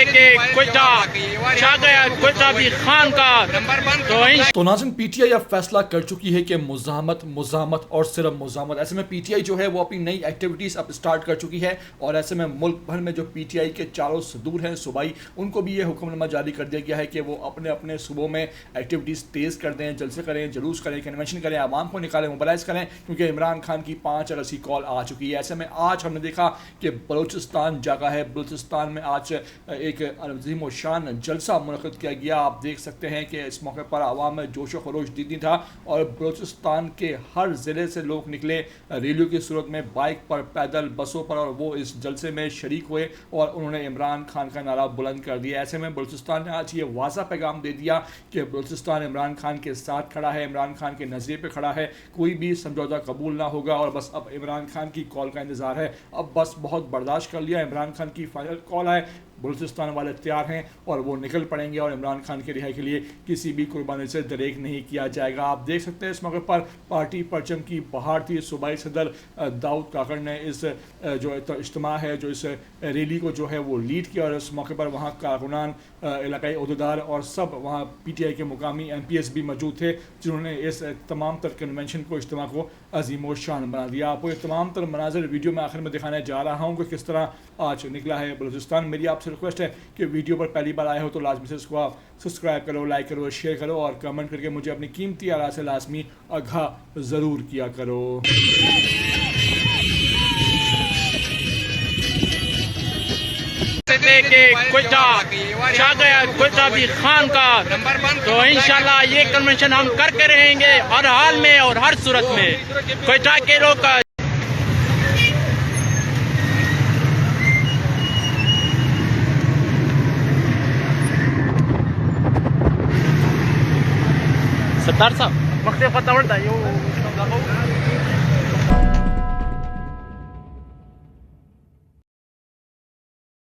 के क्वेटा छा गया क्वेटा भी खान का। तो नाज़रीन, पीटीआई अब फैसला कर चुकी है कि मुज़ाहमत और सिर्फ मुज़ाहमत। ऐसे में पीटीआई जो है वो अपनी नई एक्टिविटीज़ अब स्टार्ट कर चुकी है और ऐसे में मुल्क भर में जो पीटीआई के चारों सदूर हैं सूबाई, उनको भी ये हुक्मनामा जारी कर दिया गया है कि वो अपने अपने सूबों में एक्टिविटीज़ तेज़ कर दें, जलसे करें, जुलूस करें, कन्वेंशन करें, आवाम को निकालें, मोबलाइज करें, क्योंकि इमरान खान की 5 अगस्त की कॉल आ चुकी है। ऐसे में आज हमने देखा कि बलूचिस्तान जागा है। बलूचिस्तान में आज एक अज़ीम शान जलसा मुनक़िद किया गया। आप देख सकते हैं कि इस मौके पर आवाम में जोश व खरोश दीदी था और बलूचिस्तान के हर ज़िले से लोग निकले रैलियों की सूरत में, बाइक पर, पैदल, बसों पर, और वो इस जलसे में शरीक हुए और उन्होंने इमरान खान का नारा बुलंद कर दिया। ऐसे में बलूचिस्तान ने आज ये वाज़ा पैगाम दे दिया कि बलूचिस्तान इमरान खान के साथ खड़ा है, इमरान खान के नज़रिए पर खड़ा है, कोई भी समझौता कबूल ना होगा और बस अब इमरान खान की कॉल का इंतज़ार है। अब बस बहुत बर्दाश्त कर लिया, इमरान खान की फाइनल कॉल है, बलूचिस्तान वाले तैयार हैं और वो निकल पड़ेंगे और इमरान खान की रिहाई के लिए किसी भी कुर्बानी से दरेक नहीं किया जाएगा। आप देख सकते हैं इस मौके पर पार्टी परचम की बहार थी। सूबाई सदर दाऊद काकड़ ने इस जो इज्तिमा है, जो इस रैली को जो है वो लीड किया और इस मौके पर वहाँ कारकुनान, इलाकाई अहदेदार और सब वहाँ पीटीआई के मुकामी MPs भी मौजूद थे, जिन्होंने इस तमाम तर कन्वेंशन को, इज्तिमा को अजीम शान बना दिया। आपको ये तमाम तर मनाजिर वीडियो में आखिर में दिखाने जा रहा हूँ कि किस तरह आज निकला है बलूचिस्तान। मेरी आपसे रिक्वेस्ट है कि वीडियो पर पहली बार आए हो तो लाजमी से इसको आप सब्सक्राइब करो, लाइक करो, शेयर करो और कमेंट करके मुझे अपनी कीमती आरा से लाजमी आगाह ज़रूर किया करो। के क्वेटा छा गया क्वेटा भी खान का। तो इंशाल्लाह ये कन्वेंशन हम करके रहेंगे हर हाल में और हर सूरत में। क्वेटा के लोग सरदार साहब मकसद खत्म